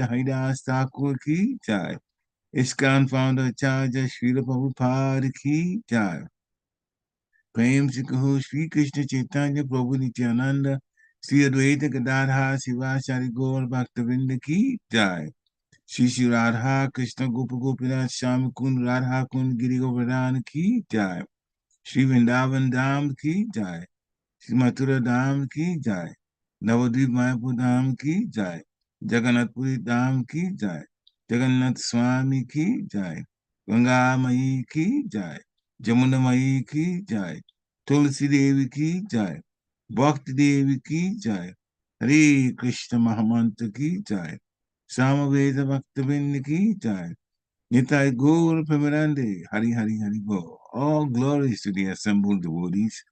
Haridas Thakur ki jai. ISKCON founder Acharya Srila Prabhupada ki jai. Prem se kaho Shri Krishna Chaitanya Prabhu Nityananda Sri Advaita Gadadha Sivasari Gaur Bhaktavinda ki jai. Shri Shri Radha Krishna Gopa Gopinath Sham Kund Radha Kund Giri Govardhan ki jai. Shri Vrindavan Dham ki jai. Shri Mathura Dham ki jai. Navadvip Mayapur Dham ki jai. Jagannathpuri Dham ki jai. Jagannath Swami ki jai. Ganga Mayi ki jai. Jamuna Mayi ki jai. Tulsi Devi ki jai. Bhakti Devi ki jai. Hare Krishna Mahamantra ki jai. Samaveda Bhaktavinda ki jai. Nitai Gaur Premanande. Hari Hari Hari Bo. All glories to the assembled devotees.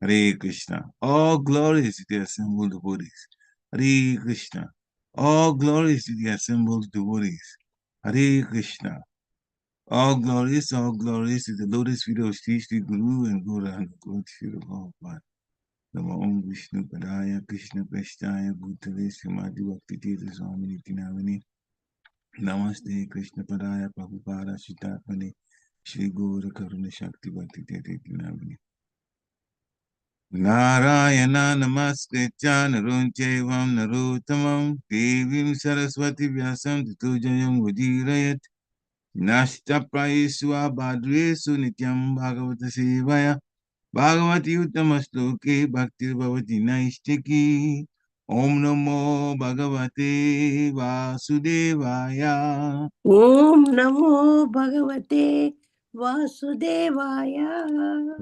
Hare Krishna. All glories to the assembled devotees. Hare Krishna. All glories to the assembled devotees. Hare Krishna. All glories to the lotus feet of Sri Sri Guru and Gauranga, God feet of all God. Namo Om Vishnu Padaya Krishna Prasthaya Bhutale Srimati Bhakti Tirtha Swami Niti Namini. Namaste Krishna Padaya Prabhupada Shitapane Shri Gaura Karuna Shakti Bhakti Tirtha Namini. Narayana Namaskritya Narunchevam Naruttamam Devim Saraswati Vyasam Tatujayam Vajirayat Nashta Prayesu Abhadresu Nityam Bhagavata Sevaya Bhagavati Uttamastuke Bhaktir Bhavati Naistiki Om Namo Bhagavate Vasudevaya Om Namo Bhagavate Vasudevaya.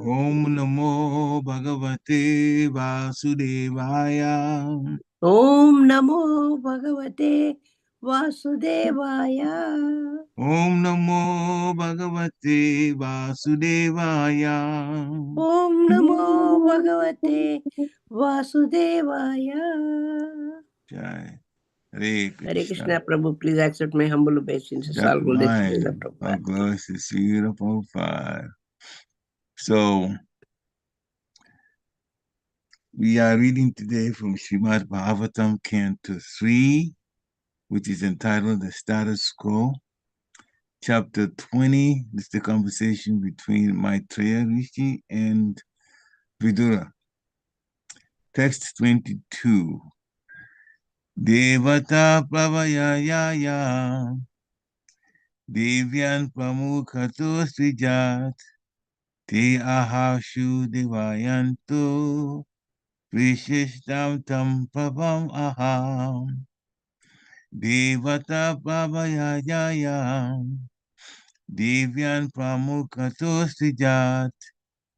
Om Namo Bhagavate Vasudevaya Om Namo Bhagavate Vasudevaya. Om Namo Bhagavate Vasudevaya Om Namo Bhagavate Vasudevaya. Jai. Hare Hare Krishna. Krishna, Prabhu, please accept my humble obeisances. That's All good fine. of All Prabhupada. glories to Sri Prabhupada. So, we are reading today from Srimad Bhagavatam, Canto 3, which is entitled The Status Quo. Chapter 20 is the conversation between Maitreya Rishi and Vidura. Text 22. Devata Pravayaya Devyan Pramukhato Srijat Te Ahashu Devayanto Vishishtam Tam Prabham Aham Devata Pravayaya Devyan Pramukhato Srijat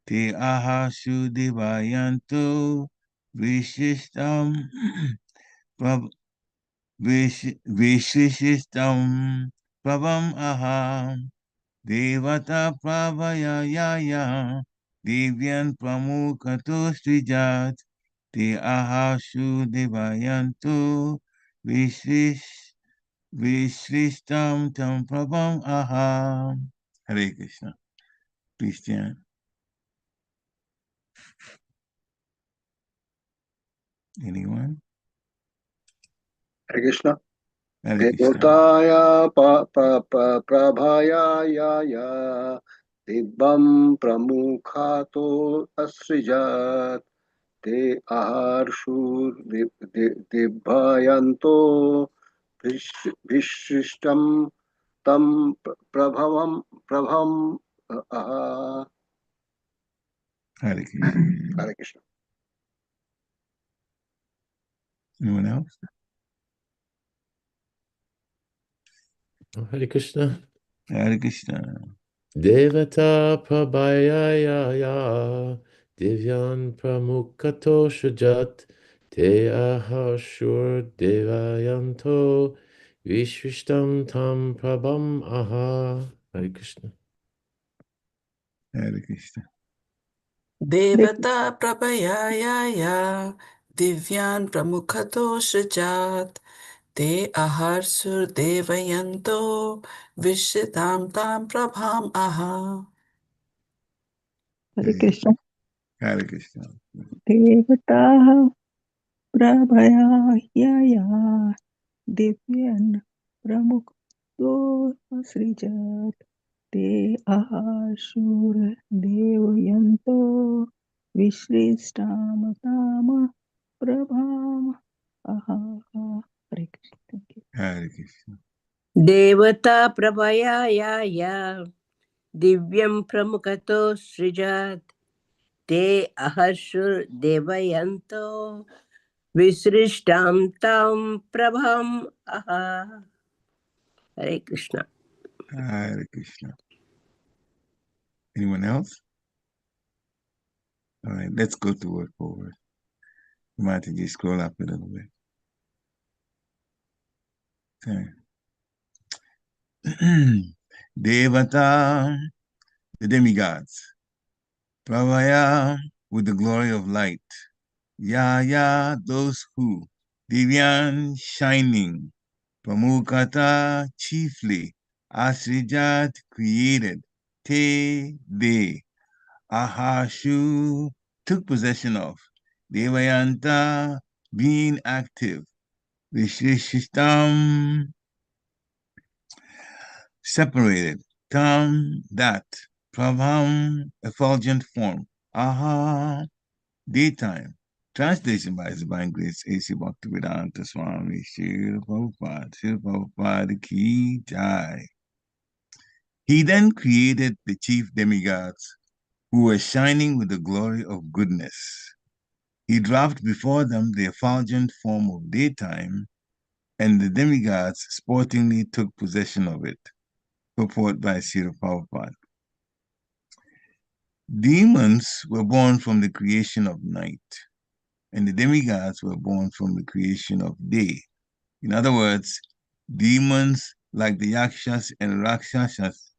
Te Ahashu Devayanto Vishishtam Vishishtam Prabham Aham Devata Pravayaya Devyan Pramukhato Srijat Te Ahashu Devayanto Vishishtam Tam Prabham Aham. Hare Krishna. Please chant. Anyone? Hare Krishna. Hare Krishna. Devotaya prabhaya dibbam pramukhato asrijat te aharshu dibbhayanto vishishtam tam prabham aha. Hare Krishna. Hare Krishna. Anyone else? Hare Krishna. Hare Krishna. Devata Prabhayaya Divyan Pramukhato Shujat Te Ahashur Devayanto Vishvishtam Tam Prabham Aha. Hare Krishna. Hare Krishna. Devata Prabhayaya Divyan Pramukhato Srijat Te Aharsur Devayanto Vishitam Tam Prabham Aha. Hare Krishna. Hare Krishna. Devataha Prabhayaya Divyan प्रमुखतो सृजत् ते आशुर देवयन्तो विश्रेष्टामताम प्रभाम अहा. Hare Krishna. Thank you. Hare Krishna. देवता प्रभया या दिव्यं प्रमुखतो सृजात् ते अहर्षुर्देवयन्तो विसृष्टां तां प्रभाम् अहा. हरे Krishna. Hare Krishna. Anyone else? All right, let's go to word for word. You might have to just scroll up a little bit. Okay. Devata, the demigods. Pravaya, with the glory of light. Ya, those who. Divyan, shining. Pramukata, chiefly. Asrijat, created. Te, they. Ahashu, took possession of. Devayanta, being active. Vishishtam, separated. Tam, that. Prabham, effulgent form. Aha, daytime. Translation by His Divine Grace A.C. Bhaktivedanta Swami Srila Prabhupada Ki Jai. He then created the chief demigods who were shining with the glory of goodness. He dropped before them the effulgent form of daytime, and the demigods sportingly took possession of it. Purport by Srila Prabhupada. Demons were born from the creation of night, and the demigods were born from the creation of day. In other words, demons like the Yakshas and Rakshasas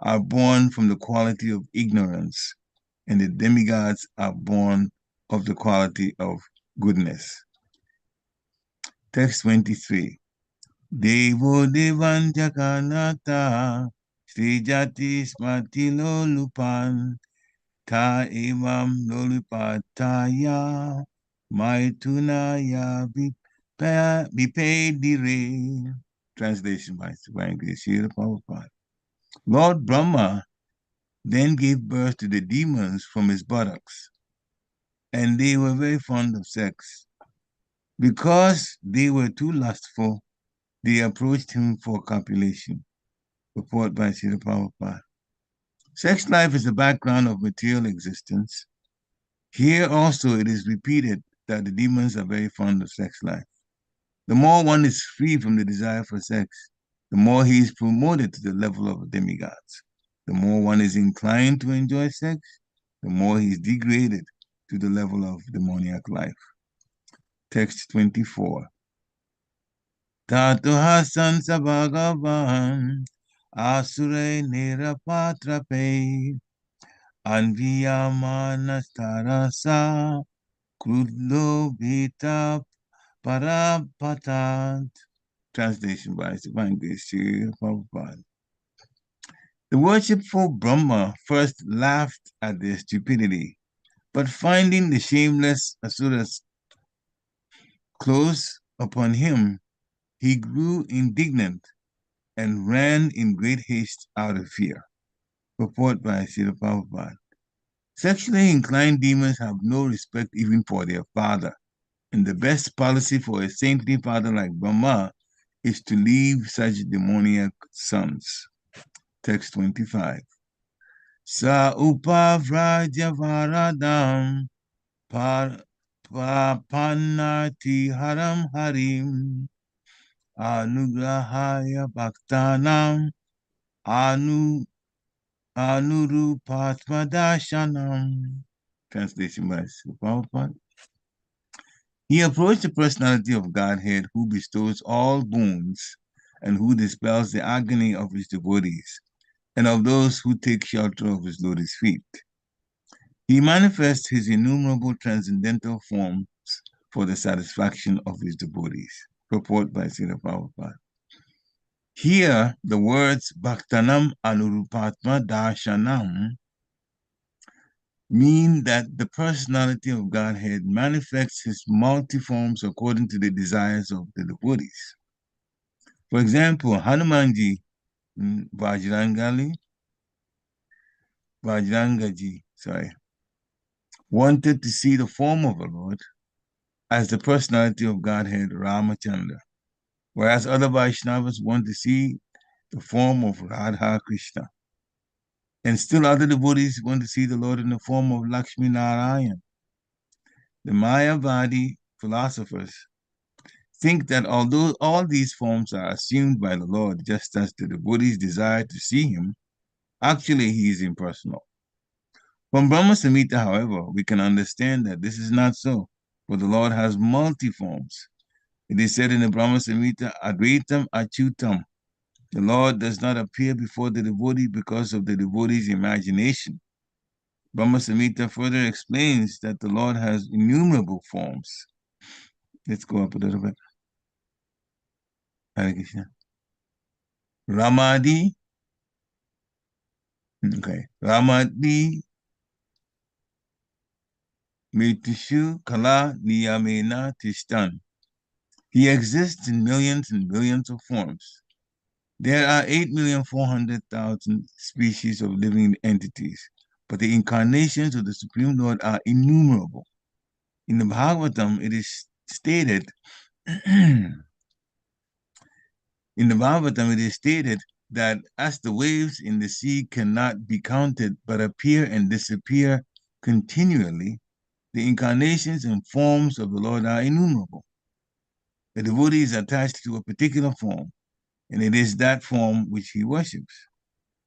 are born from the quality of ignorance, and the demigods are born of the quality of goodness. Text 23. Devo Devan Jaganata Srijati Smati Lolupan Ta Evam Lolupataya Maitunaya Bipedire. Translation by Divine Grace Srila Prabhupada. Lord Brahma then gave birth to the demons from his buttocks, and they were very fond of sex. Because they were too lustful, they approached him for copulation. Report by Srila Prabhupada. Sex life is the background of material existence. Here also it is repeated that the demons are very fond of sex life. The more one is free from the desire for sex, the more he is promoted to the level of demigods. The more one is inclined to enjoy sex, the more he is degraded to the level of demoniac life. Text 24. Tatuha sansa bhagavan asure nirapatrape anviyamanastarasa krudlo bhita parapatat. Translation by Divine Grace Srila Prabhupada. The worshipful Brahma first laughed at their stupidity, but finding the shameless Asuras close upon him, he grew indignant and ran in great haste out of fear. Report by Srila Prabhupada. Sexually inclined demons have no respect even for their father, and the best policy for a saintly father like Brahma is to leave such demoniac sons. Text 25. Sa upavraja papanati haram harim anugrahaya bhaktanam anurupatmadashanam. Translation by Prabhupada. He approached the personality of Godhead who bestows all boons and who dispels the agony of his devotees and of those who take shelter of his lotus feet. He manifests his innumerable transcendental forms for the satisfaction of his devotees. Purport by Srila Prabhupada. Here, the words Bhaktanam Anurupatma Darshanam mean that the personality of Godhead manifests his multiforms according to the desires of the devotees. For example, Hanumanji, Vajrangaji, wanted to see the form of the Lord as the personality of Godhead Ramachandra, whereas other Vaishnavas want to see the form of Radha Krishna. And still other devotees want to see the Lord in the form of Lakshmi Narayan. The Mayavadi philosophers think that although all these forms are assumed by the Lord, just as the devotees desire to see him, actually he is impersonal. From Brahma Samhita, however, we can understand that this is not so, for the Lord has multi-forms. It is said in the Brahma Samhita, Advaitam Achyutam. The Lord does not appear before the devotee because of the devotee's imagination. Brahma Samhita further explains that the Lord has innumerable forms. Let's go up a little bit. Hare Krishna. Ramadi. Okay. Ramadi Metishu Kala Niyamena Tishtan. He exists in millions and millions of forms. There are 8,400,000 species of living entities, but the incarnations of the Supreme Lord are innumerable. In the Bhagavatam, it is stated that as the waves in the sea cannot be counted but appear and disappear continually, the incarnations and forms of the Lord are innumerable. The devotee is attached to a particular form, and it is that form which he worships.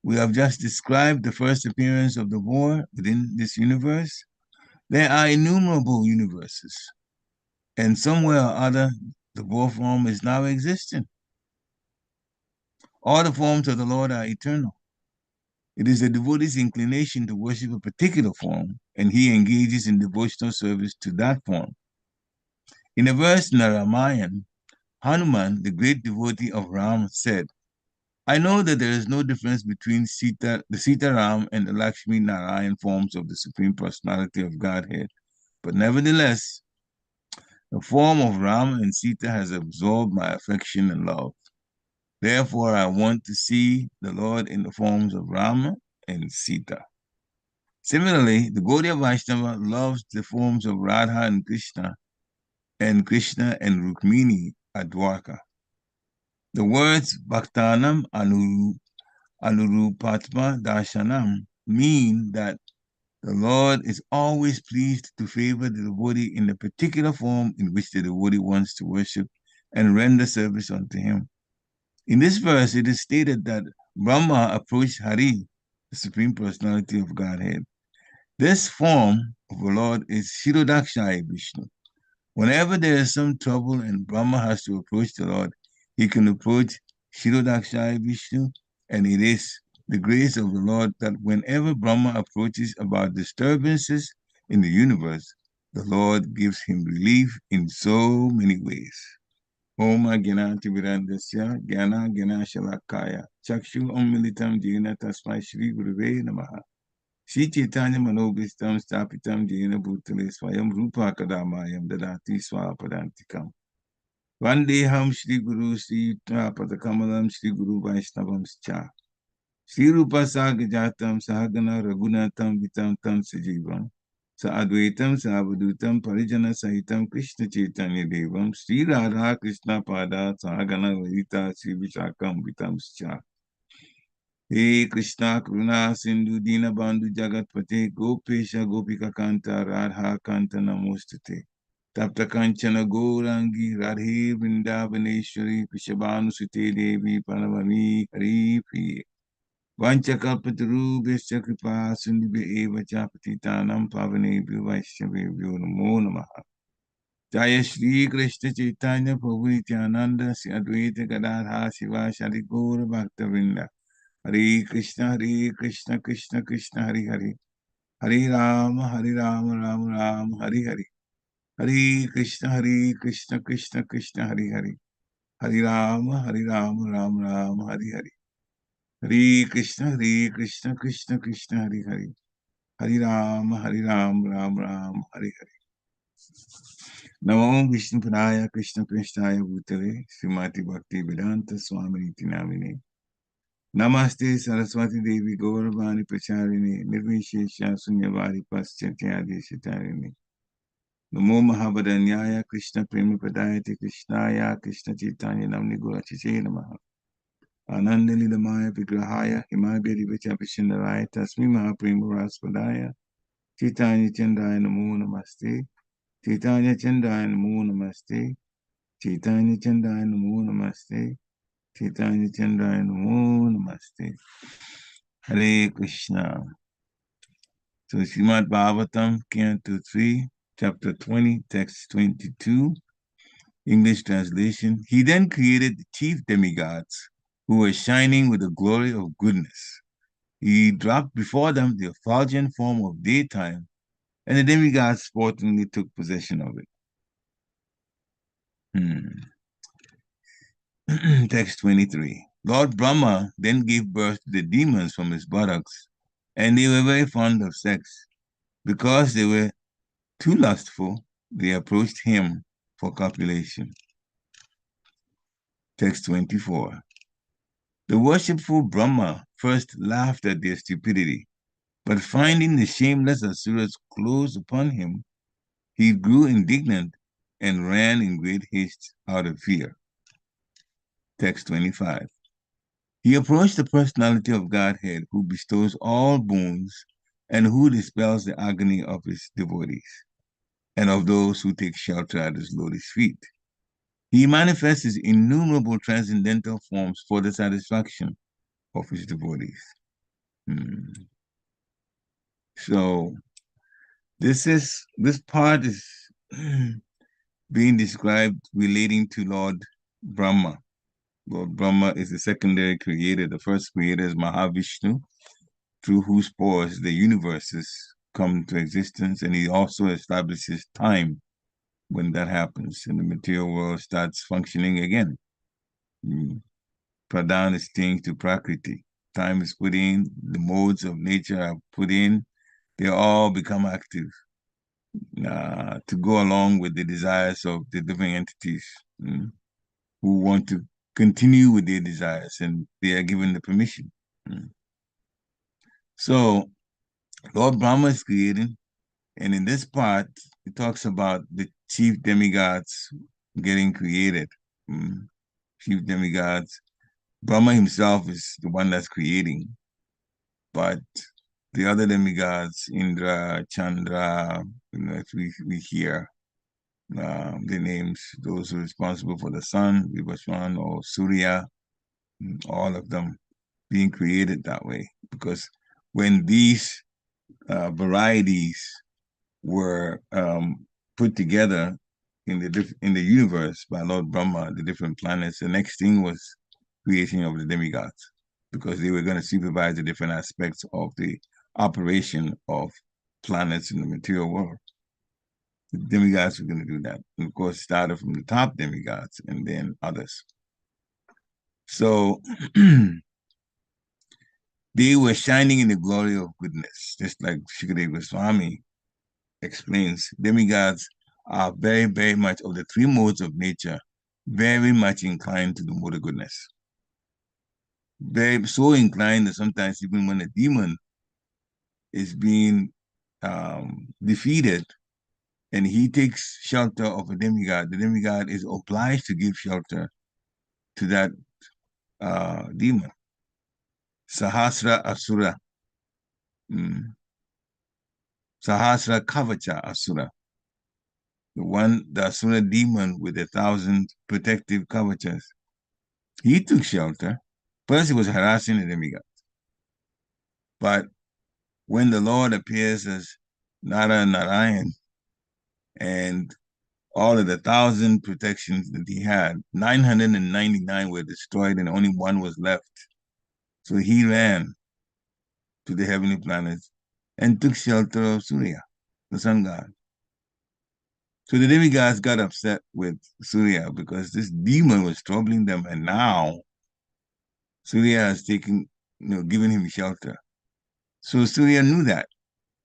We have just described the first appearance of the Lord within this universe. There are innumerable universes, and somewhere or other, the Lord form is now existent. All the forms of the Lord are eternal. It is the devotee's inclination to worship a particular form, and he engages in devotional service to that form. In a verse in the Ramayana, Hanuman, the great devotee of Ram, said, I know that there is no difference between the Sita Ram and the Lakshmi Narayan forms of the Supreme Personality of Godhead, but nevertheless, the form of Ram and Sita has absorbed my affection and love. Therefore, I want to see the Lord in the forms of Rama and Sita. Similarly, the Gaudiya Vaishnava loves the forms of Radha and Krishna and Rukmini at Dwarka. The words Bhaktanam Anurupatma Darshanam mean that the Lord is always pleased to favor the devotee in the particular form in which the devotee wants to worship and render service unto him. In this verse, it is stated that Brahma approached Hari, the Supreme Personality of Godhead. This form of the Lord is Shirodakshaya Vishnu. Whenever there is some trouble and Brahma has to approach the Lord, he can approach Shirodakshaya Vishnu, and it is the grace of the Lord that whenever Brahma approaches about disturbances in the universe, the Lord gives him relief in so many ways. Om Gyanati Virandasya Gyana Gyana Shalakaya Chakshu Militam Jena Tasmai Shri Guruve Namaha. Shri Chaitanya Manobhistam Stapitam Jena Bhutale Swayam Rupa Kadamayam Dadati Swapadantikam. Vandeham Shri Guru Sri Padakamalam Shri Guru Vaishnavam Scha. Shri Rupa Sagajatam Sahagana Raghunatam Vitam Tam Sajivam. Sa Advaitam Sa Avadutam Parijana Sahitam Krishna Chaitanya Devam. Shri Radha Krishna Pada Sahagana Lalita Shri Vishakam Vitam Scha. He Krishna Karuna Sindhu Dina Bandhu Jagatpate Gopesha Gopika Kanta Radha Kanta Namostate Tapta Kanchana Gourangi Radhe Vrindavaneshwari Krishabhanu Sute Devi Panavani Hari Priye Vanchakalpataru Bescha Kripa Sindhibhe Eva Chapatitanam Pavanebhyo Vaishnavebhyo Namo Namaha. Jaya Shri Krishna Chaitanya Prabhu Nityananda Sri Advaita Gadadha Shiva Shari Gaura Bhakta Hare Krishna, Krishna Krishna, Hare Hare. Hare Rama, Rama Rama, Hare Hare. Hare Krishna, Krishna Krishna, Hare Hare. Hare Rama, Rama Rama, Hare Hare. Hare Krishna, Krishna Krishna, Hare Hare. Hare Rama, Rama Rama, Hare Hare. Namo Vishnu Padaya Krishna Prasthaya Bhutale Srimati Bhakti Vedanta Swami Namine. Namaste Saraswati Devi Gauravani Pracharini Nirvishesha Sunyavari Paschatya Shitarini. Namo Mahabharanyaya Krishna Prema Padayate Krishnaya Krishna Chaitanya Namni Gurachiche Namaha. Ananda Lilamaya Vigrahaya Himagiri Vachapishindaraya Tasmi Mahaprema Raspadaya Chaitanya Chandaya Namo Namaste. Chaitanya Chandaya Namo Namaste. Chaitanya Chandaya Namo Namaste. Chaitanya Chandaya Namo Namaste. Hare Krishna. So Srimad Bhagavatam, Canto 3, Chapter 20, Text 22, English translation. He then created the chief demigods who were shining with the glory of goodness. He dropped before them the effulgent form of daytime, and the demigods sportingly took possession of it. Text 23. Lord Brahma then gave birth to the demons from his buttocks, and they were very fond of sex. Because they were too lustful, they approached him for copulation. Text 24. The worshipful Brahma first laughed at their stupidity, but finding the shameless Asuras close upon him, he grew indignant and ran in great haste out of fear. Text 25. He approached the personality of Godhead who bestows all boons and who dispels the agony of his devotees and of those who take shelter at his lotus feet. He manifests his innumerable transcendental forms for the satisfaction of his devotees. So this part is being described relating to Lord Brahma. Lord Brahma is the secondary creator. The first creator is Mahavishnu, through whose pores the universes come to existence, and he also establishes time when that happens and the material world starts functioning again. Pradhan is changed to Prakriti. Time is put in, the modes of nature are put in, they all become active to go along with the desires of the living entities who want to continue with their desires, and they are given the permission. So Lord Brahma is creating, and in this part, it talks about the chief demigods getting created. Chief demigods. Brahma himself is the one that's creating, but the other demigods, Indra, Chandra, as we hear the names, those who are responsible for the sun, Vivaswan or Surya, all of them being created that way. Because when these varieties were put together in the universe by Lord Brahma, the different planets, the next thing was creation of the demigods, because they were going to supervise the different aspects of the operation of planets in the material world. The demigods were going to do that. And of course, started from the top demigods and then others. So they were shining in the glory of goodness, just like Shukadeva Goswami explains. Demigods are very, very much of the three modes of nature, very much inclined to the mode of goodness. Very so inclined that sometimes even when a demon is being defeated and he takes shelter of a demigod, the demigod is obliged to give shelter to that demon. Sahasra Asura. Sahasra Kavacha Asura. The Asura demon with 1,000 protective kavachas. He took shelter. First, he was harassing the demigod. But when the Lord appears as Nara Narayan and all of the 1,000 protections that he had, 999 were destroyed and only one was left. So he ran to the heavenly planets and took shelter of Surya, the sun god. So the demigods got upset with Surya because this demon was troubling them, and now Surya has given him shelter. So Surya knew that.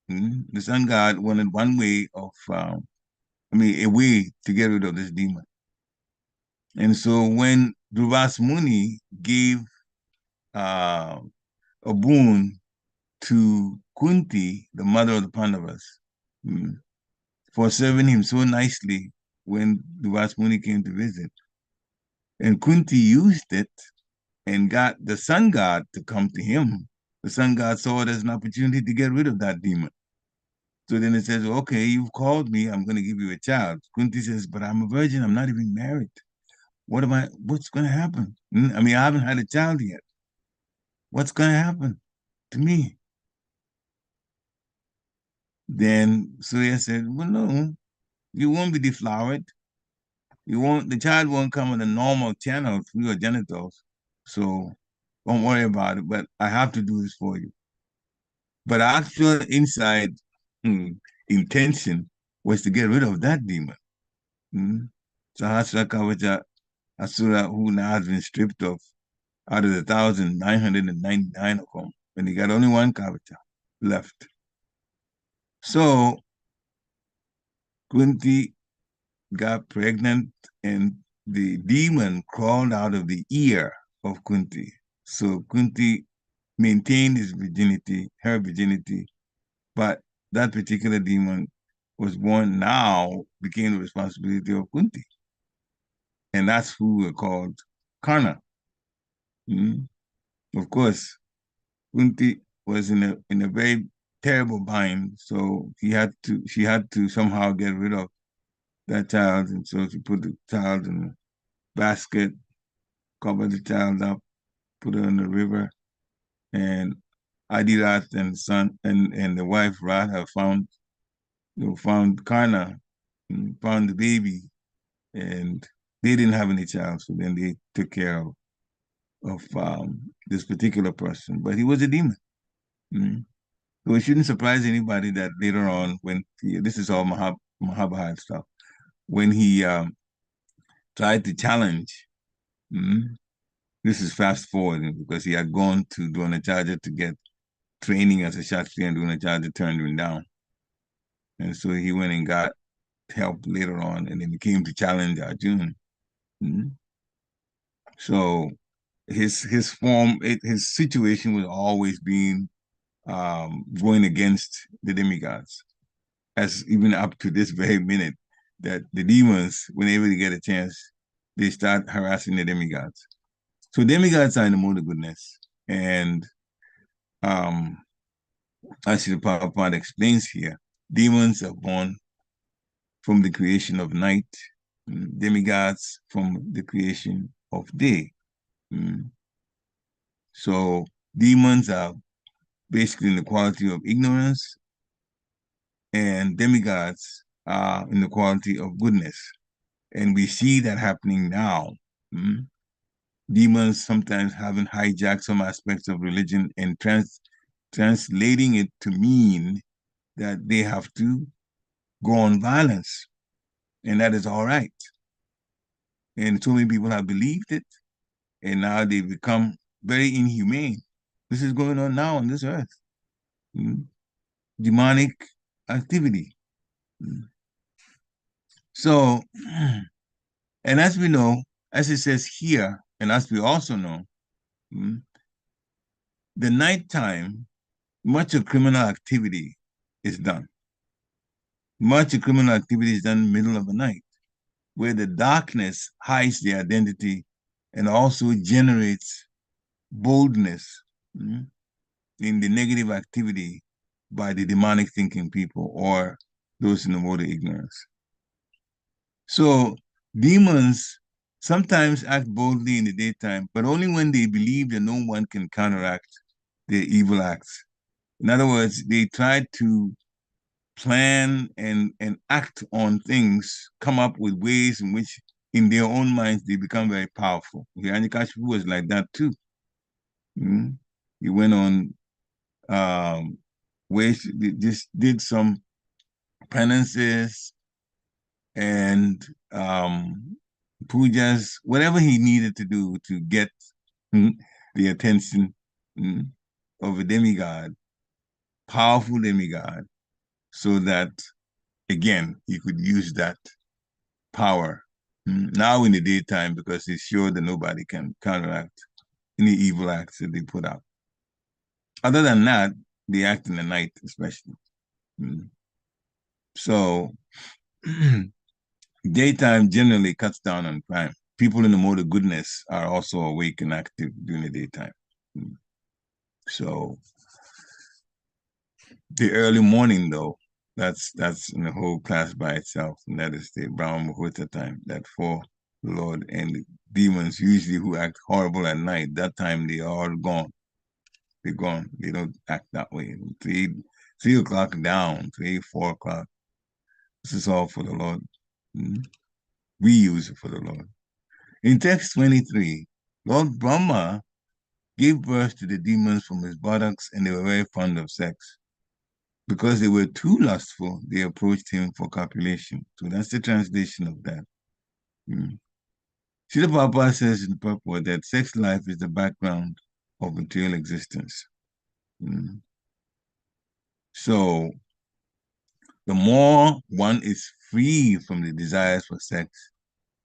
The sun god wanted one way of a way to get rid of this demon. And so when Durvas Muni gave a boon to Kunti, the mother of the Pandavas, for serving him so nicely when Durvas Muni came to visit, and Kunti used it and got the sun god to come to him. The sun god saw it as an opportunity to get rid of that demon. So then it says, okay, you've called me, I'm going to give you a child. Kunti says, but I'm a virgin, I'm not even married. What's going to happen? I mean, I haven't had a child yet. What's going to happen to me? Then Surya said, well, no, you won't be deflowered. The child won't come in a normal channel through your genitals. So don't worry about it, but I have to do this for you. But actual inside intention was to get rid of that demon. Sahasra Kavacha Asura, who now has been stripped of out of the 1,999 of them, and he got only one Kavacha left. So Kunti got pregnant, and the demon crawled out of the ear of Kunti. So Kunti maintained her virginity, but that particular demon was born now, became the responsibility of Kunti. And that's who were called Karna. Of course, Kunti was in a very terrible bind, so she had to somehow get rid of that child, and so she put the child in a basket, covered the child up, put her in the river, and Adirat and son and the wife Radha found Karna, found the baby, and they didn't have any child, so then they took care of this particular person, but he was a demon. So it shouldn't surprise anybody that later on, when this is all Mahabharata stuff, when he tried to challenge, this is fast forwarding because he had gone to Dronacharya to get training as a Kshatriya, and Dronacharya turned him down. And so he went and got help later on, and then he came to challenge Arjuna. So his situation was always being going against the demigods, as even up to this very minute, that the demons, whenever they get a chance, they start harassing the demigods. So demigods are in the mode of goodness, and as the Prabhupada explains here, demons are born from the creation of night, demigods from the creation of day. So demons are basically in the quality of ignorance, and demigods are in the quality of goodness. And we see that happening now. Demons sometimes having hijacked some aspects of religion and translating it to mean that they have to go on violence, and that is all right. And so many people have believed it, and now they become very inhumane. This is going on now on this earth. Demonic activity. So, and as we know, as it says here, and as we also know, the nighttime, much of criminal activity is done. Much of criminal activity is done in the middle of the night, where the darkness hides the identity and also generates boldness in the negative activity by the demonic thinking people or those in the mode of ignorance. So demons sometimes act boldly in the daytime, but only when they believe that no one can counteract their evil acts. In other words, they try to plan and act on things, come up with ways in which in their own minds they become very powerful. Hiranyakashipu was like that too. He went on ways, just did some penances and pujas, whatever he needed to do to get the attention of a demigod, powerful demigod, so that again, he could use that power. Now in the daytime, because he's sure that nobody can counteract any evil acts that they put out. Other than that, they act in the night, especially. So daytime generally cuts down on crime. People in the mode of goodness are also awake and active during the daytime. So the early morning, though, that's in a whole class by itself, and that is the Brahma Muhurta time, that for the Lord and the demons usually who act horrible at night, that time they are all gone. They're gone. They don't act that way. 3 o'clock down, 4 o'clock. This is all for the Lord. We use it for the Lord. In text 23, Lord Brahma gave birth to the demons from his buttocks, and they were very fond of sex. Because they were too lustful, they approached him for copulation. So that's the translation of that. Srila Prabhupada says in the purport that sex life is the background of material existence. So the more one is free from the desires for sex,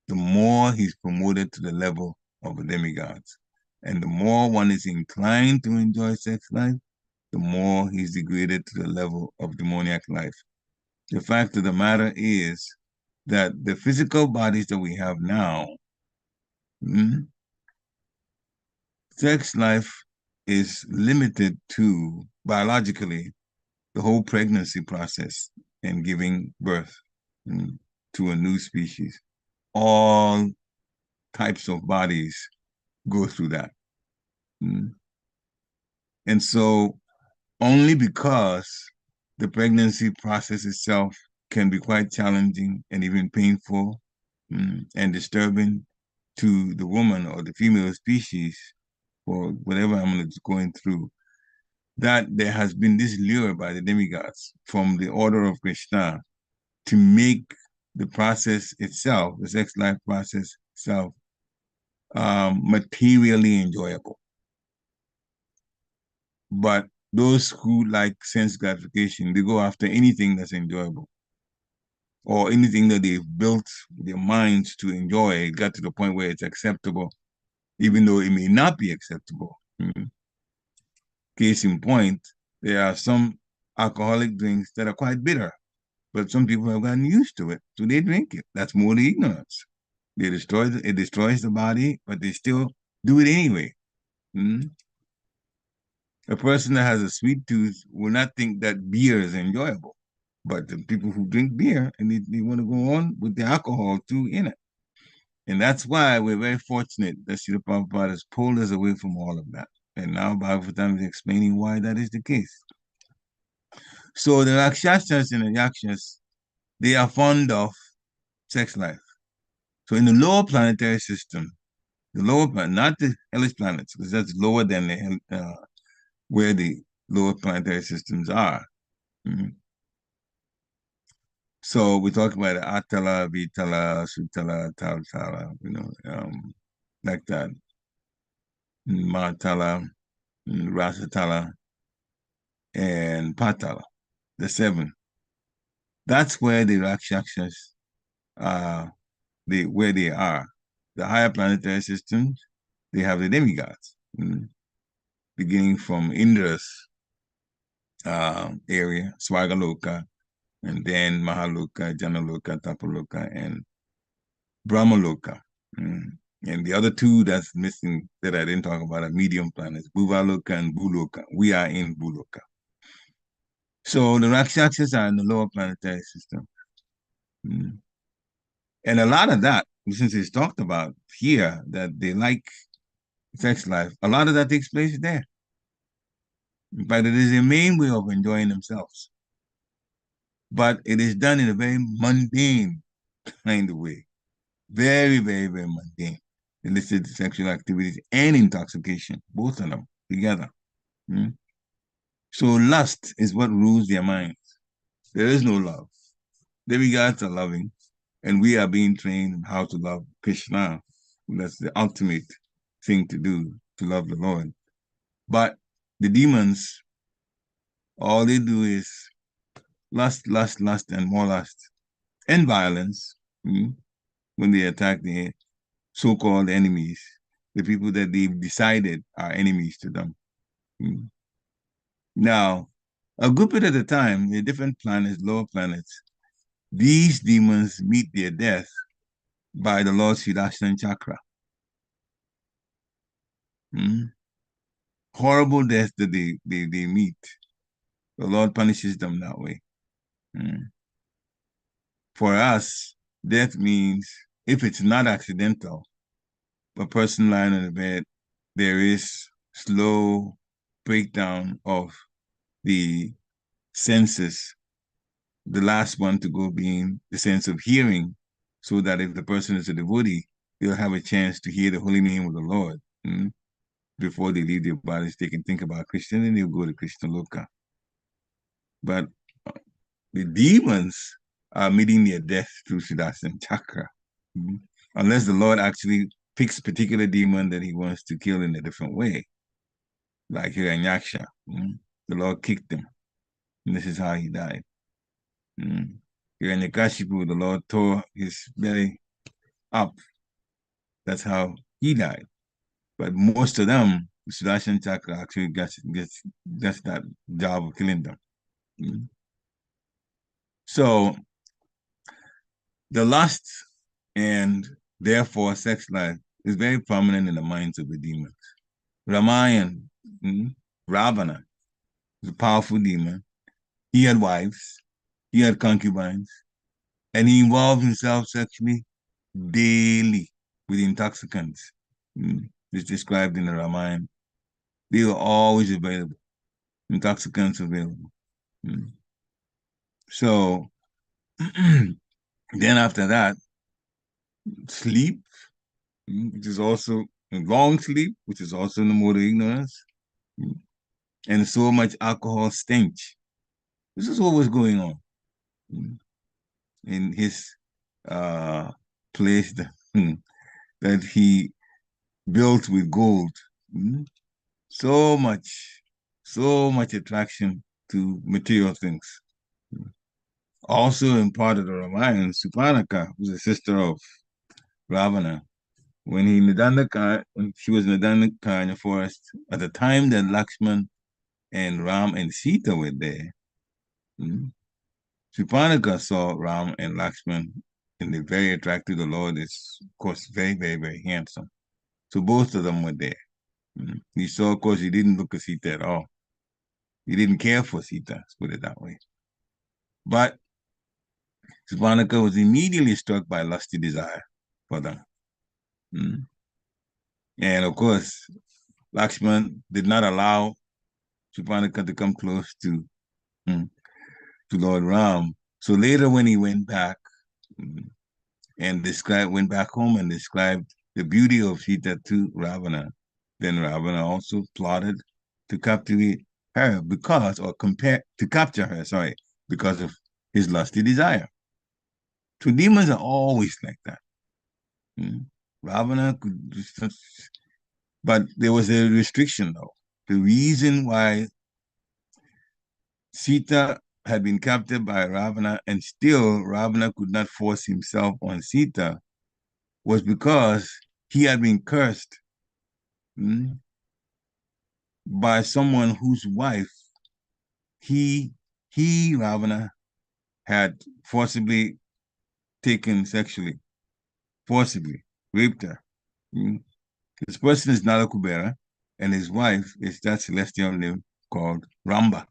the more he's promoted to the level of the demigods. And the more one is inclined to enjoy sex life, the more he's degraded to the level of demoniac life. The fact of the matter is that the physical bodies that we have now, sex life is limited to, biologically, the whole pregnancy process and giving birth to a new species. All types of bodies go through that. And so only because the pregnancy process itself can be quite challenging and even painful and disturbing to the woman or the female species or whatever I'm going through, that there has been this lure by the demigods from the order of Krishna to make the process itself, the sex life process itself, materially enjoyable. But those who like sense gratification, they go after anything that's enjoyable or anything that they've built their minds to enjoy. It got to the point where it's acceptable, even though it may not be acceptable. Case in point, there are some alcoholic drinks that are quite bitter, but some people have gotten used to it, so they drink it. That's more the ignorance. It destroys the body, but they still do it anyway. A person that has a sweet tooth will not think that beer is enjoyable, but the people who drink beer and they want to go on with the alcohol too in it. And that's why we're very fortunate that Srila Prabhupada has pulled us away from all of that. And now Bhagavatam is explaining why that is the case. So the Rakshasas and the Yakshas, they are fond of sex life. So in the lower planetary system, the lower planet, not the hellish planets, because that's lower than the where the lower planetary systems are. So we talk about Atala, Vitala, Sutala, Taltala, like that. Matala, Rasatala, and Patala, the 7. That's where the Rakshasas where they are. The higher planetary systems, they have the demigods, beginning from Indra's area, Swagaloka, and then Mahaloka, Janaloka, Tapaloka, and Brahmaloka. And the other 2 that's missing that I didn't talk about are medium planets, Bhuvaloka and Bhuloka. We are in Bhuloka. So the Rakshasas are in the lower planetary system. And a lot of that, since it's talked about here, that they like sex life, a lot of that takes place there. But it is a main way of enjoying themselves. But it is done in a very mundane kind of way. Very, very, very mundane. Illicit sexual activities and intoxication, both of them together. So lust is what rules their minds. There is no love. Demigods are loving, and we are being trained how to love Krishna. That's the ultimate thing to do, to love the Lord. But the demons, all they do is lust, and more lust, and violence, when they attack the so-called enemies, the people that they've decided are enemies to them. Now, a good bit of the time, the different planets, lower planets, these demons meet their death by the Lord's Sudarshan Chakra. Horrible death that they meet. The Lord punishes them that way. For us, death means, if it's not accidental, a person lying on the bed, there is slow breakdown of the senses, the last one to go being the sense of hearing, so that if the person is a devotee, they'll have a chance to hear the holy name of the Lord. Before they leave their bodies, they can think about Krishna, and they'll go to Krishna Loka. But the demons are meeting their death through Sudarshan Chakra. Unless the Lord actually picks a particular demon that he wants to kill in a different way, like Hiranyaksha. The Lord kicked him, and this is how he died. Hiranyakashipu, the Lord tore his belly up. That's how he died. But most of them, Sudarshan Chakra actually gets that job of killing them. So the lust and therefore sex life is very prominent in the minds of the demons. Ramayana, Ravana, is a powerful demon. He had wives, he had concubines, and he involved himself sexually daily with intoxicants. It's described in the Ramayana. They were always available, intoxicants available. So then after that, sleep, which is also long sleep, which is also in the mode of ignorance, and so much alcohol stench. This is what was going on in his place that he built with gold. So much attraction to material things. Also in part of the Ramayana, Supanaka was a sister of Ravana. When she was Nadandaka in the forest, at the time that Lakshman and Ram and Sita were there, Supanaka saw Ram and Lakshman, and they're very attractive. The Lord is, of course, very, very, very handsome. So both of them were there. He saw, of course, he didn't look at Sita at all. He didn't care for Sita, let's put it that way. But Supanaka was immediately struck by lusty desire for them. And of course, Lakshman did not allow Supanaka to come close to Lord Ram. So later when he went back and went back home and described the beauty of Sita to Ravana, then Ravana also plotted to captivate her because of his lusty desire. So demons are always like that. Ravana could, but there was a restriction though. The reason why Sita had been captured by Ravana and still Ravana could not force himself on Sita was because he had been cursed by someone whose wife Ravana had forcibly taken sexually, forcibly raped her. This person is Nala Kubera, and his wife is that celestial nymph called Ramba.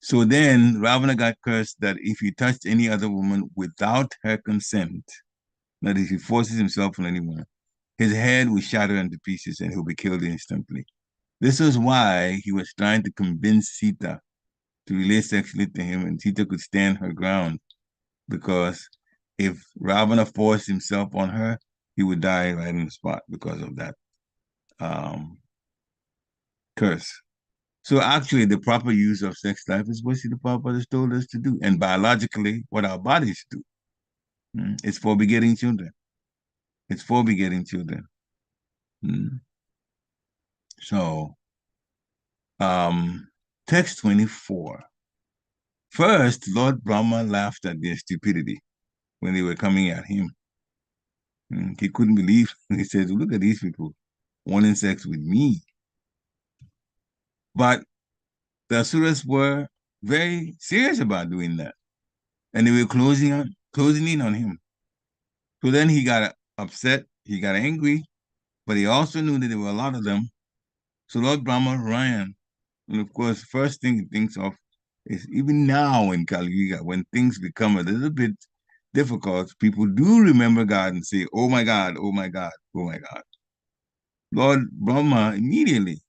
So then Ravana got cursed that if he touched any other woman without her consent, that if he forces himself on anyone, his head will shatter into pieces and he'll be killed instantly. This was why he was trying to convince Sita to relate sexually to him, and Sita could stand her ground, because if Ravana forced himself on her, he would die right on the spot because of that curse. So actually, the proper use of sex life is what the Prabhupada has told us to do, and biologically, what our bodies do. It's for begetting children. It's for begetting children. So, text 24. First, Lord Brahma laughed at their stupidity when they were coming at him. He couldn't believe. He said, look at these people wanting sex with me. But the Asuras were very serious about doing that. And they were closing in on him. So then he got upset, he got angry, but he also knew that there were a lot of them. So Lord Brahma ran. And of course, first thing he thinks of is even now in Kali Yuga, when things become a little bit difficult, people do remember God and say, oh my God, oh my God, oh my God. Lord Brahma immediately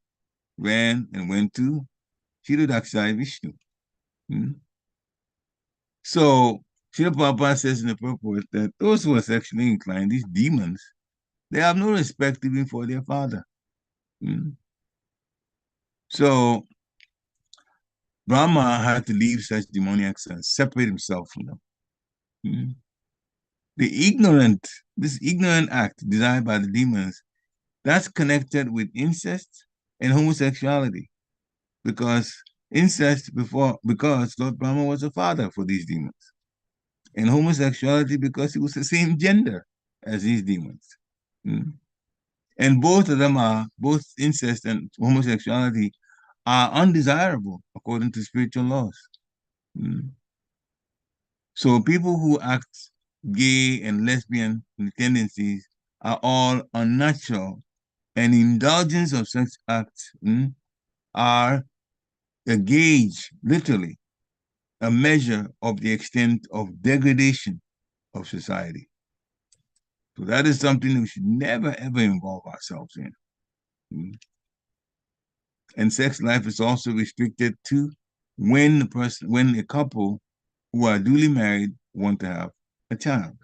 ran and went to Kshirodakshai Vishnu. So Srila Prabhupada says in the purport that those who are sexually inclined, these demons, they have no respect even for their father. So Brahma had to leave such demoniacs and separate himself from them. This ignorant act desired by the demons, that's connected with incest and homosexuality, because because Lord Brahma was a father for these demons, and homosexuality because he was the same gender as these demons. And both of them both incest and homosexuality are undesirable according to spiritual laws. So people who act gay and lesbian tendencies are all unnatural, and indulgence of such acts are a gauge, literally, a measure of the extent of degradation of society. So that is something we should never, ever involve ourselves in. And sex life is also restricted to when a couple who are duly married want to have a child.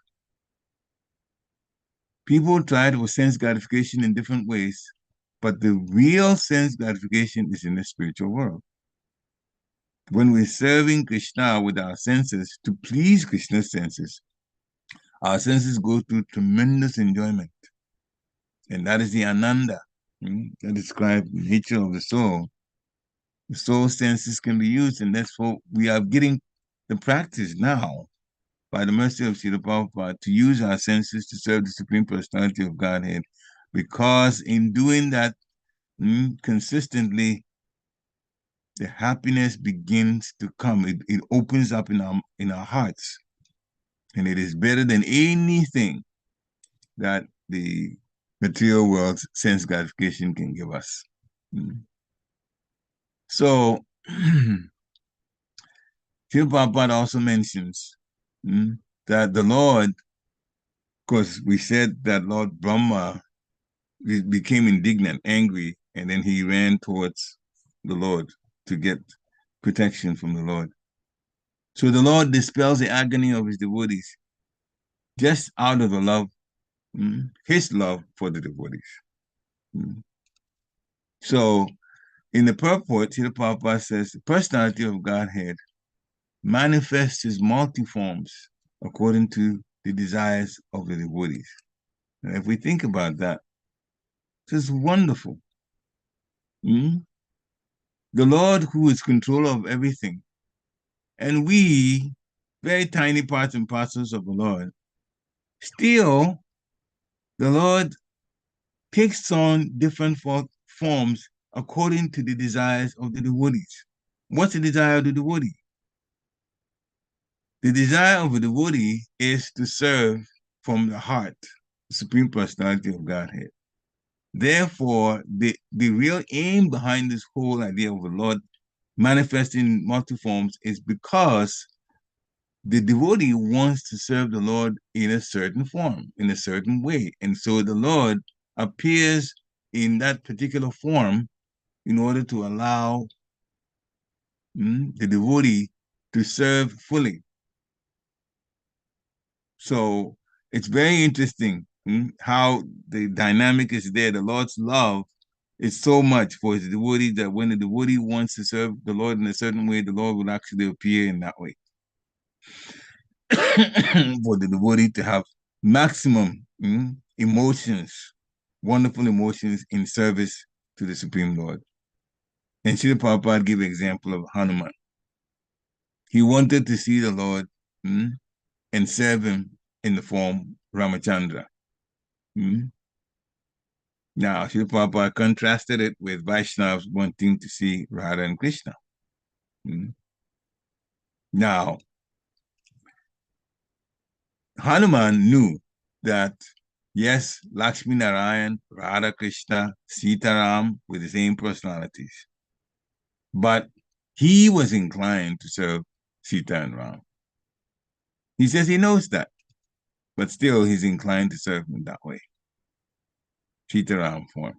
People try to sense gratification in different ways, but the real sense gratification is in the spiritual world. When we're serving Krishna with our senses to please Krishna's senses, our senses go through tremendous enjoyment. And that is the ananda that describes the nature of the soul. The soul senses can be used, and that's what we are getting the practice now, by the mercy of Srila Prabhupada, to use our senses to serve the Supreme Personality of Godhead, because in doing that consistently, the happiness begins to come. It opens up in our hearts, and it is better than anything that the material world's sense gratification can give us. So, Srila Prabhupada also mentions that the Lord, of course, we said that Lord Brahma became indignant, angry, and then he ran towards the Lord to get protection from the Lord. So the Lord dispels the agony of his devotees just out of the love, his love for the devotees. So in the purport, Srila Prabhupada says, the personality of Godhead manifests his multiforms according to the desires of the devotees. And if we think about that, this is wonderful. The Lord, who is controller of everything, and we, very tiny parts and parcels of the Lord, still, the Lord takes on different forms according to the desires of the devotees. What's the desire of the devotee? The desire of a devotee is to serve from the heart, the Supreme Personality of Godhead. Therefore, the real aim behind this whole idea of the Lord manifesting multiforms is because the devotee wants to serve the Lord in a certain form, in a certain way. And so the Lord appears in that particular form in order to allow the devotee to serve fully. So it's very interesting how the dynamic is there. The Lord's love is so much for his devotee that when the devotee wants to serve the Lord in a certain way, the Lord will actually appear in that way. For the devotee to have maximum emotions, wonderful emotions in service to the Supreme Lord. And Srila Prabhupada gave an example of Hanuman. He wanted to see the Lord and serve him in the form Ramachandra. Now, Srila Prabhupada contrasted it with Vaishnavas wanting to see Radha and Krishna. Now, Hanuman knew that, yes, Lakshmi Narayan, Radha Krishna, Sitaram with the same personalities. But he was inclined to serve Sita and Ram. He says he knows that, but still he's inclined to serve him that way. Sitaram form.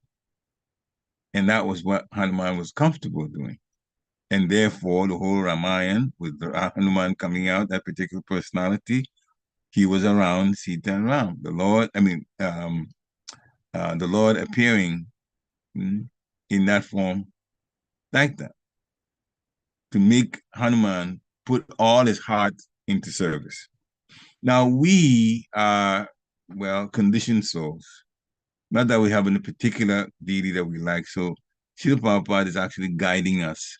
And that was what Hanuman was comfortable doing. And therefore, the whole Ramayana, with the Hanuman coming out, that particular personality, he was around Sita and Ram. The Lord, the Lord appearing in that form like that, to make Hanuman put all his heart into service. Now, we are, well, conditioned souls. Not that we have a particular deity that we like. So Srila Prabhupada is actually guiding us.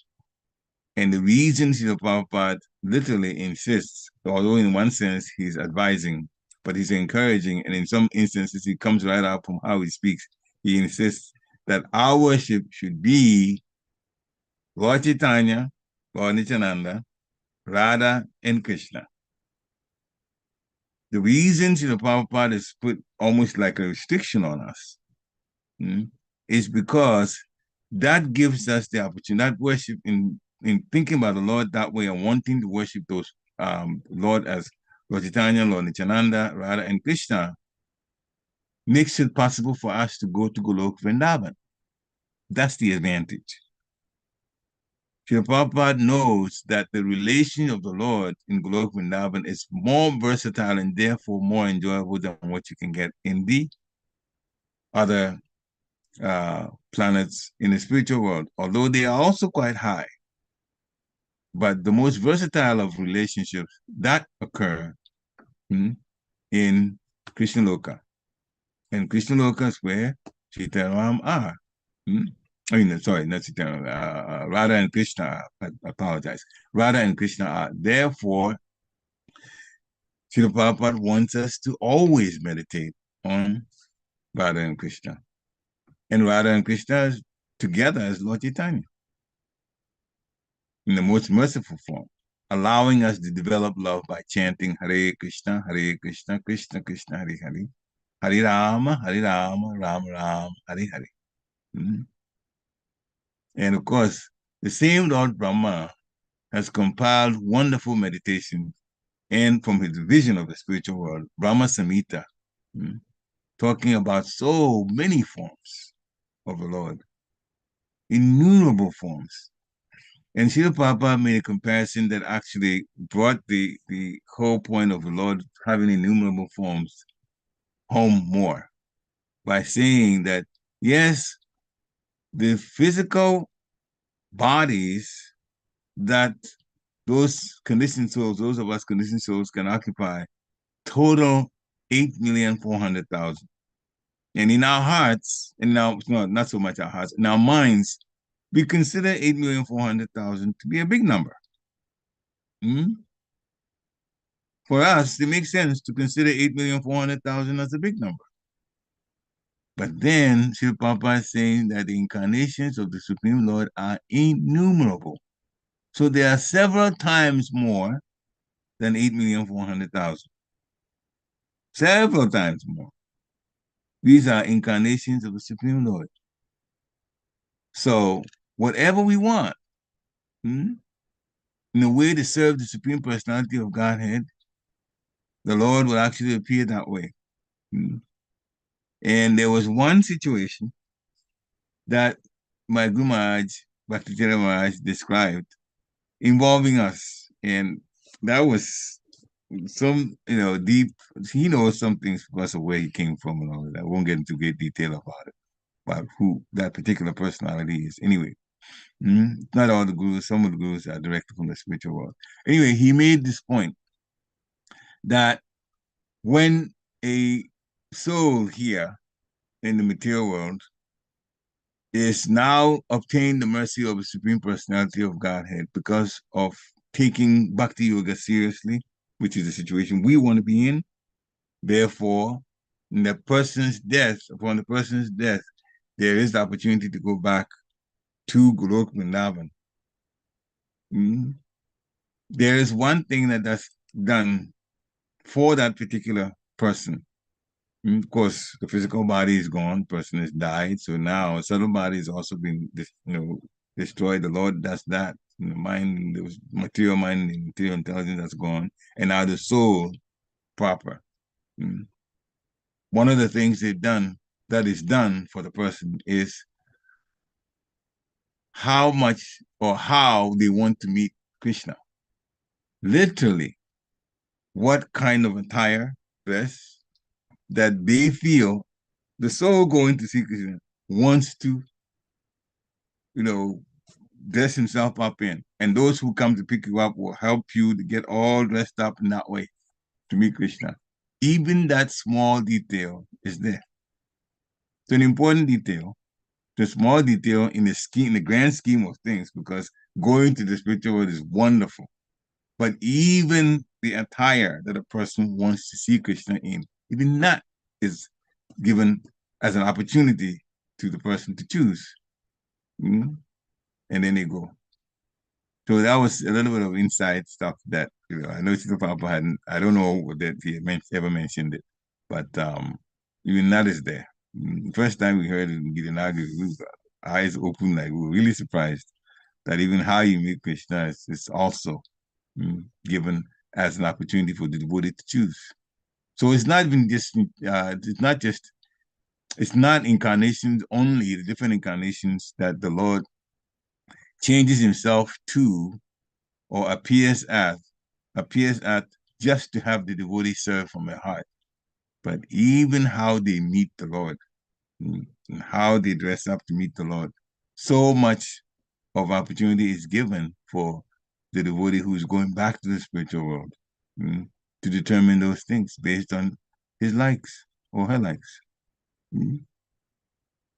And the reason Srila Prabhupada literally insists, although in one sense he's advising, but he's encouraging, and in some instances he comes right out from how he speaks. He insists that our worship should be Lord Chaitanya, Lord Nityananda, Radha, and Krishna. The reason Srila Prabhupada has put almost like a restriction on us is because that gives us the opportunity, that worship in thinking about the Lord that way and wanting to worship those Lord as Lord Chaitanya, Lord Nityananda, Radha, and Krishna, makes it possible for us to go to Golok Vrindavan. That's the advantage. Srila Prabhupada knows that the relation of the Lord in Golok Vrindavan is more versatile and therefore more enjoyable than what you can get in the other planets in the spiritual world, although they are also quite high. But the most versatile of relationships that occur in Krishna Loka. And Krishna Loka is where Sita and Ram are. Sorry, not Sita and Ram, Radha and Krishna are. I apologize. Radha and Krishna are. Therefore, Srila Prabhupada wants us to always meditate on Radha and Krishna. And Radha and Krishna is together as Lord Chaitanya in the most merciful form, allowing us to develop love by chanting Hare Krishna, Krishna Krishna, Hare Hare, Hare Rama, Rama Rama, Hare Hare. And of course, the same Lord Brahma has compiled wonderful meditation and from his vision of the spiritual world, Brahma Samhita, talking about so many forms of the Lord, innumerable forms. And Srila Prabhupada made a comparison that actually brought the whole point of the Lord having innumerable forms home more by saying that, yes, the physical bodies that those conditioned souls, those of us conditioned souls can occupy, total 8,400,000. And in our hearts, and now, no, not so much our hearts, in our minds, we consider 8,400,000 to be a big number. For us, it makes sense to consider 8,400,000 as a big number. But then, Srila Prabhupada is saying that the incarnations of the Supreme Lord are innumerable. So there are several times more than 8,400,000. Several times more. These are incarnations of the Supreme Lord. So whatever we want, in a way to serve the Supreme Personality of Godhead, the Lord will actually appear that way. And there was one situation that my Guru Maharaj, Bhakti Maharaj, described involving us. And that was some, deep, he knows some things because of where he came from and all of that. I won't get into great detail about it, about who that particular personality is. Anyway, not all the gurus, some of the gurus are directly from the spiritual world. Anyway, he made this point that when a soul here in the material world is now obtained the mercy of the Supreme Personality of Godhead because of taking Bhakti Yoga seriously, which is the situation we want to be in. Therefore, in the person's death, upon the person's death, there is the opportunity to go back to Golok Vrindavan. There is one thing that's done for that particular person. Of course, the physical body is gone, the person has died, so now subtle body has also been destroyed. The Lord does that. The mind, the material mind, the material intelligence that's gone, and now the soul proper. One of the things that is done for the person is how much or how they want to meet Krishna. Literally, what kind of attire, dress that they feel the soul going to see Krishna wants to, dress himself up in. And those who come to pick you up will help you to get all dressed up in that way to meet Krishna. Even that small detail is there. It's an important detail, the small detail in the grand scheme of things, because going to the spiritual world is wonderful. But even the attire that a person wants to see Krishna in, even that is given as an opportunity to the person to choose. And then they go. So that was a little bit of inside stuff that, I know Chief Papa I don't know that he ever mentioned it, but even that is there. First time we heard it in Gitanagi, we were eyes open, like we were really surprised that even how you meet Krishna is also given as an opportunity for the devotee to choose. So it's not even just, it's not incarnations only, the different incarnations that the Lord changes himself to or appears at just to have the devotee serve from their heart. But even how they meet the Lord, and how they dress up to meet the Lord, so much of opportunity is given for the devotee who's going back to the spiritual world to determine those things based on his likes or her likes.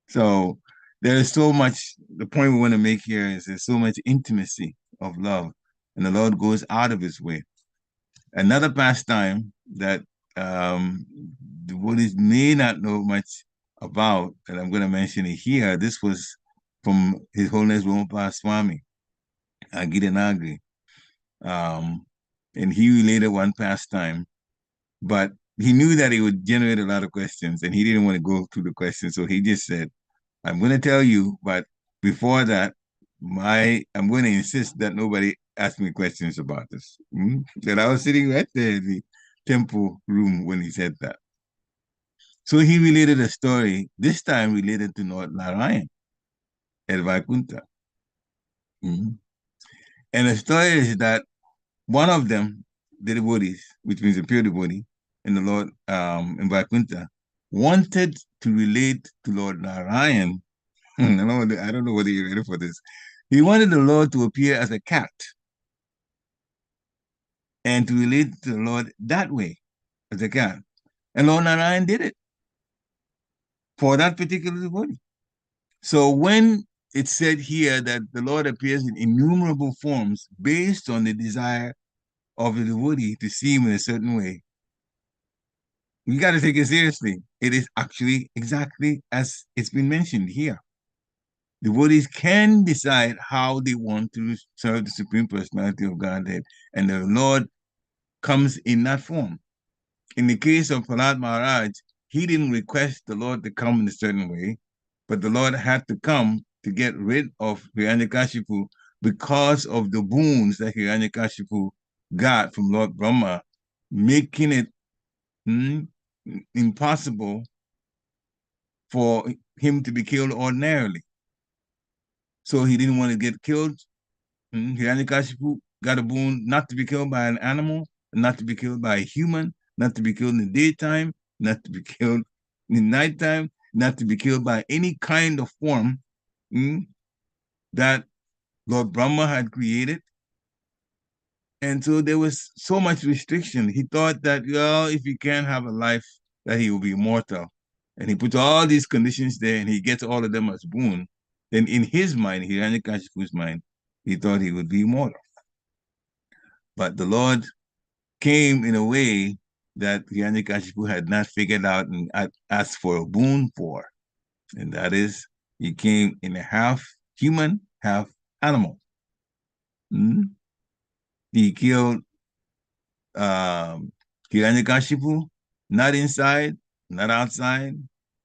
So there is so much, the point we want to make here is there's so much intimacy of love, and the Lord goes out of his way. Another pastime that devotees may not know much about, and I'm going to mention it here, this was from His Holiness Romapa Swami, Gitanagri. And he related one pastime, but he knew that it would generate a lot of questions, and he didn't want to go through the questions, so he just said, I'm going to tell you, but before that, I'm going to insist that nobody ask me questions about this. That I was sitting right there in the temple room when he said that. So he related a story, this time related to Lord Narayan at Vaikuntha. And the story is that one of them, the devotees, which means a pure devotee, and the Lord in Vaikuntha, wanted to relate to Lord Narayan. I don't know whether you're ready for this. He wanted the Lord to appear as a cat and to relate to the Lord that way, as a cat. And Lord Narayan did it for that particular devotee. So when it's said here that the Lord appears in innumerable forms based on the desire of the devotee to see him in a certain way, you got to take it seriously. It is actually exactly as it's been mentioned here. Devotees can decide how they want to serve the Supreme Personality of Godhead, and the Lord comes in that form. In the case of Prahlad Maharaj, he didn't request the Lord to come in a certain way, but the Lord had to come to get rid of Hiranyakashipu because of the boons that Hiranyakashipu got from Lord Brahma, making it impossible for him to be killed ordinarily. So he didn't want to get killed. Hiranyakashipu got a boon not to be killed by an animal, not to be killed by a human, not to be killed in the daytime, not to be killed in nighttime, not to be killed by any kind of form that Lord Brahma had created. And so there was so much restriction. He thought that, well, if he can't have a life, that he will be immortal. And he puts all these conditions there and he gets all of them as boon. Then in his mind, Hiranyakashipu's mind, he thought he would be immortal. But the Lord came in a way that Hiranyakashipu had not figured out and asked for a boon for. And that is, he came in a half human, half animal. He killed Hiranyakashipu, not inside, not outside,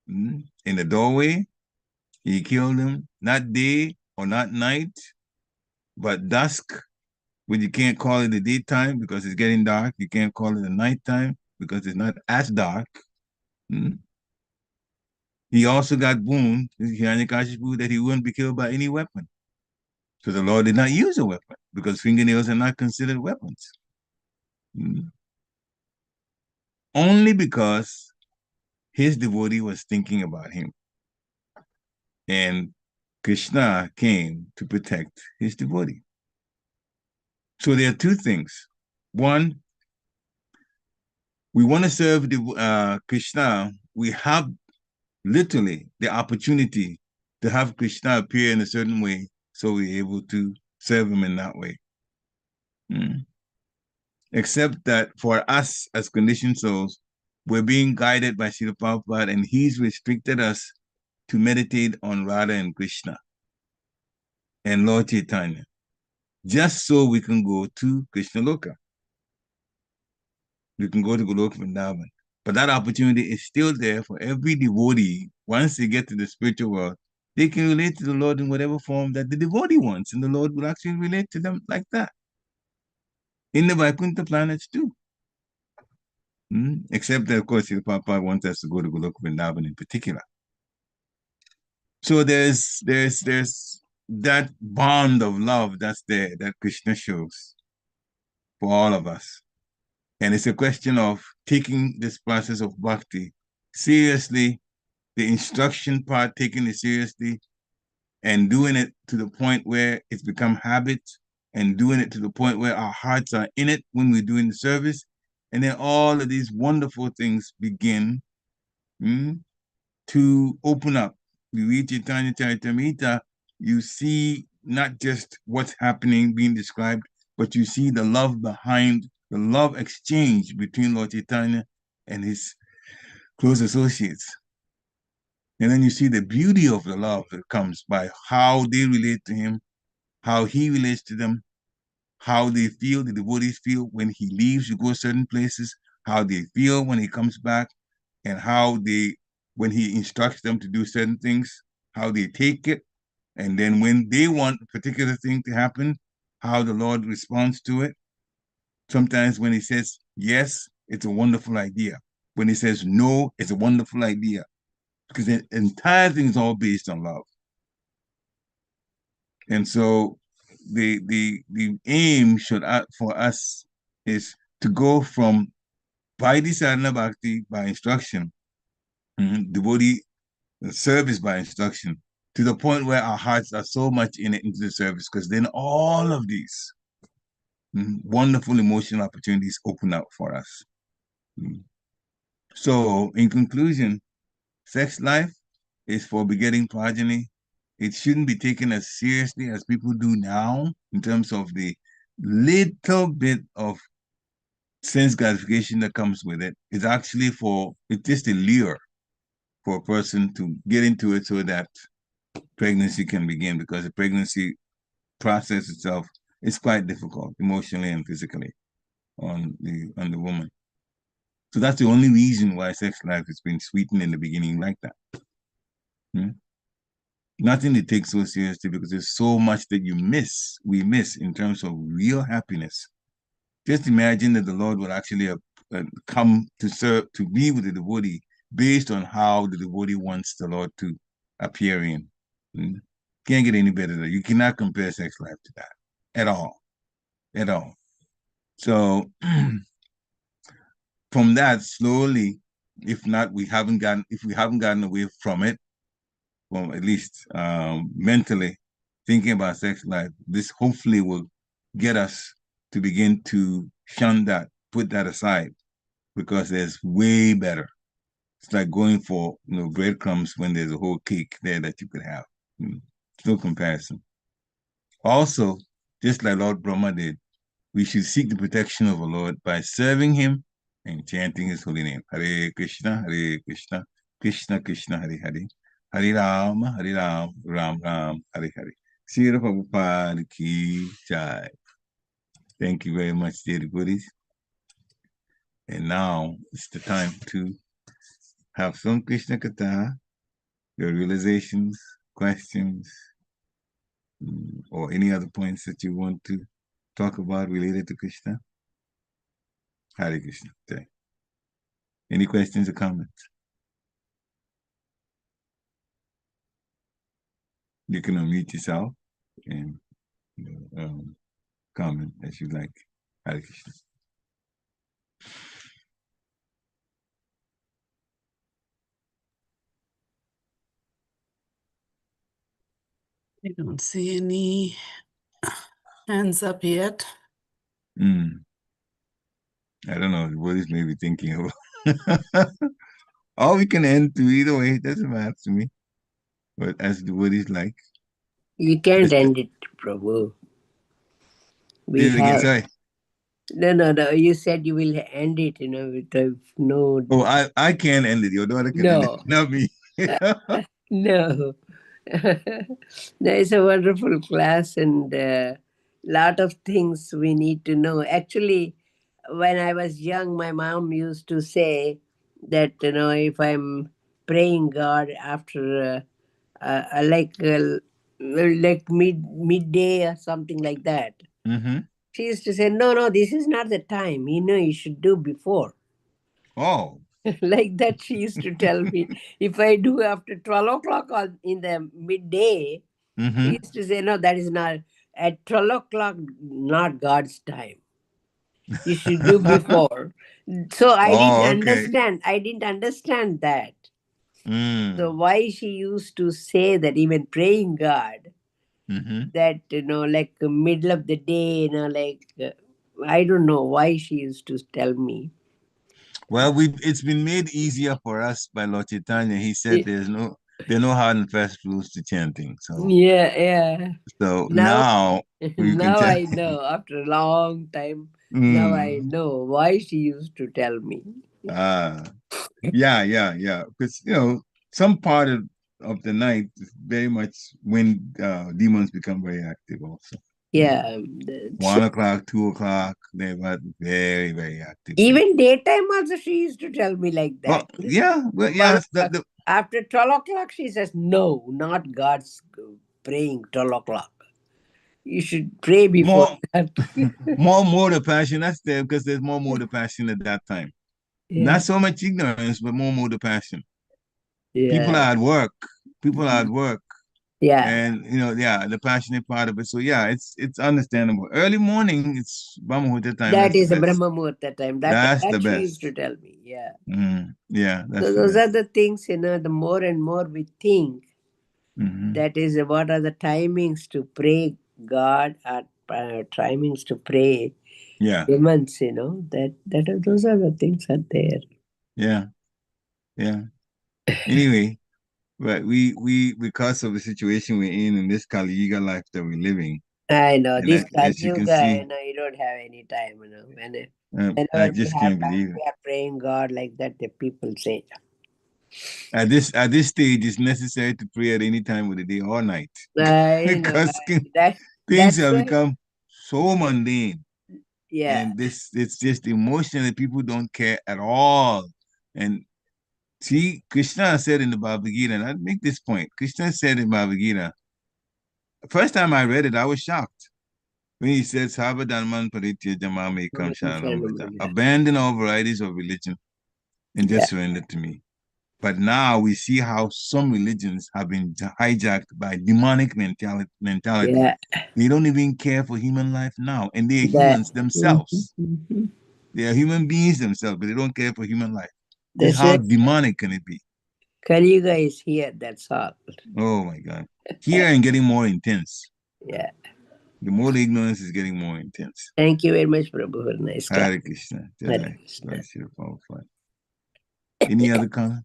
in the doorway. He killed him not day or not night, but dusk, when you can't call it the daytime because it's getting dark. You can't call it the nighttime because it's not as dark. He also got wounded, Hiranyakashipu, that he wouldn't be killed by any weapon. So the Lord did not use a weapon because fingernails are not considered weapons. Only because his devotee was thinking about him. And Krishna came to protect his devotee. So there are two things. One, we want to serve Krishna. We have literally the opportunity to have Krishna appear in a certain way, so we're able to serve him in that way. Except that for us as conditioned souls, we're being guided by Srila Prabhupada, and he's restricted us to meditate on Radha and Krishna and Lord Chaitanya, just so we can go to Krishna Loka. We can go to Goloka Vrindavan. But that opportunity is still there for every devotee. Once they get to the spiritual world, they can relate to the Lord in whatever form that the devotee wants, and the Lord will actually relate to them like that. In the Vaikuntha planets too. Except that, of course, the Papa wants us to go to Goloka Vrindavan in particular. So there's that bond of love that's there that Krishna shows for all of us. And it's a question of taking this process of bhakti seriously, the instruction part, taking it seriously, and doing it to the point where it's become habit, and doing it to the point where our hearts are in it when we're doing the service. And then all of these wonderful things begin to open up. You read Chaitanya Charitamrita, you see not just what's happening being described, but you see the love behind, the love exchange between Lord Chaitanya and his close associates. And then you see the beauty of the love that comes by how they relate to him, how he relates to them, how they feel, the devotees feel when he leaves to go certain places, how they feel when he comes back, and how they, when he instructs them to do certain things, how they take it. And then when they want a particular thing to happen, how the Lord responds to it. Sometimes when he says yes, it's a wonderful idea. When he says no, it's a wonderful idea. Because the entire thing is all based on love. And so the aim should for us is to go from Vaidhi Sadhana Bhakti by instruction, devotee service by instruction, to the point where our hearts are so much in it into the service, because then all of these wonderful emotional opportunities open up for us. So in conclusion, sex life is for begetting progeny. It shouldn't be taken as seriously as people do now in terms of the little bit of sense gratification that comes with it. It's actually it's just a lure for a person to get into it so that pregnancy can begin, because the pregnancy process itself is quite difficult emotionally and physically on the woman. So that's the only reason why sex life has been sweetened in the beginning like that. Nothing to take so seriously, because there's so much that we miss in terms of real happiness. Just imagine that the Lord would actually come to serve, to be with the devotee based on how the devotee wants the Lord to appear in. Can't get any better than that. You cannot compare sex life to that at all. At all. So from that, slowly, if we haven't gotten away from it, well, at least mentally thinking about sex life, this hopefully will get us to begin to shun that, put that aside, because there's way better. It's like going for breadcrumbs when there's a whole cake there that you could have. No comparison. Also, just like Lord Brahma did, we should seek the protection of the Lord by serving him and chanting his holy name. Hare Krishna, Krishna Krishna, Hare Hare, Hare Ram, Ram Ram, Hare Hare. Srila Prabhupada ki jai. Thank you very much, dear devotees. And now it's the time to have some Krishna Katha, your realizations, questions, or any other points that you want to talk about related to Krishna. Hare Krishna. Jai. Any questions or comments? You can unmute yourself and comment as you like. Hare Krishna. I don't see any hands up yet. I don't know what is maybe thinking about. Or we can end to either way. It doesn't matter to me. But as the word is like. You can't end it, Prabhu. We Say it again, have. sorry. No. You said you will end it, with no. Oh, I can't end it. Your daughter can end it, not me. No. It's a wonderful class and lot of things we need to know. Actually, when I was young, my mom used to say that, if I'm praying God after like midday or something like that, she used to say, no, this is not the time. You should do before. Oh. Like that, she used to tell me. If I do after 12 o'clock or in the midday, she used to say, no, that is not, at 12 o'clock, not God's time. You should do before. So I didn't understand. I didn't understand that. So why she used to say that, even praying God, that, like middle of the day, I don't know why she used to tell me. Well, it's been made easier for us by Lord Chaitanya. He said there are no hard and fast rules to chanting. So yeah. So now we can now tell. I know, after a long time, now I know why she used to tell me. Yeah. Because some part of the night is very much when demons become very active also. Yeah. 1 o'clock, 2 o'clock, they were very, very active. Even daytime also she used to tell me like that. Yes. After 12 o'clock, she says, no, not God's praying 12 o'clock. You should pray before that. more the passion. That's there because there's more the passion at that time. Yeah. Not so much ignorance, but more the passion. Yeah. People are at work. Yeah. And the passionate part of it. So yeah, it's understandable. Early morning, it's Brahma Muhurta time. That is a Brahma Muhurta time. That's the best. She used to tell me. Yeah. Yeah. So those are the things, the more and more we think, that is what are the timings to pray God, or timings to pray demons, those are the things are there. Yeah. Anyway, but we because of the situation we're in this Kali Yuga life that we're living. I know this Kali Yuga, you don't have any time, whenever I just can't believe it. We are praying God like that, the people say. At this stage, it's necessary to pray at any time of the day or night. Because things have become so mundane. Yeah. And it's just emotional that people don't care at all. And see, Krishna said in the Bhagavad Gita, and I'd make this point. Krishna said in Bhagavad Gita, first time I read it, I was shocked. When he said, Sabadhanman Paritya Jamamekam Sharanamrita, abandon all varieties of religion and just surrender to me. But now we see how some religions have been hijacked by demonic mentality. Yeah. They don't even care for human life now. And they are humans themselves. They are human beings themselves, but they don't care for human life. How demonic can it be? Kali Yuga is here, that's all. Oh my God. Here and getting more intense. Yeah. The more the ignorance is getting more intense. Thank you very much, Prabhu. Nice class. Hare Krishna. Hare Krishna. Any other comment?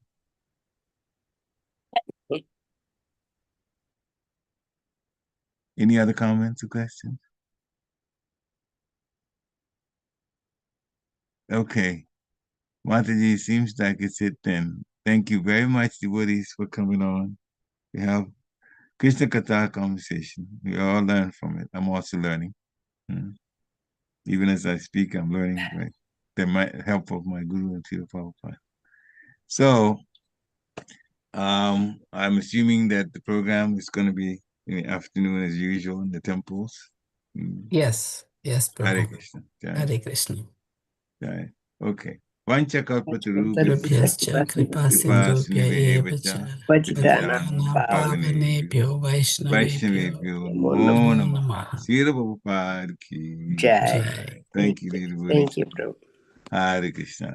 Any other comments or questions? Okay. Mataji, seems like it's it then. Thank you very much, devotees, for coming on. We have Krishna Katha conversation. We all learn from it. I'm also learning. Even as I speak, I'm learning with the help of my guru and Srila Prabhupada. So I'm assuming that the program is going to be in the afternoon as usual in the temples. Yes, Hare Prabhu. Krishna. Jai. Hare Krishna. Jai. Okay. Vanchakalpatarubhyascha Sarvabhyascha kripa sindhubhya eva cha Pachitanam patitanam pavanebhyo vaishnavebhyo Vaishnavebhyo Namo Namo Namo. namo Namaha. namaha. Srila Prabhupada ki Jai. jai. Jai. Thank you, dear Thank devotees. you, Prabhu. Hare Krishna.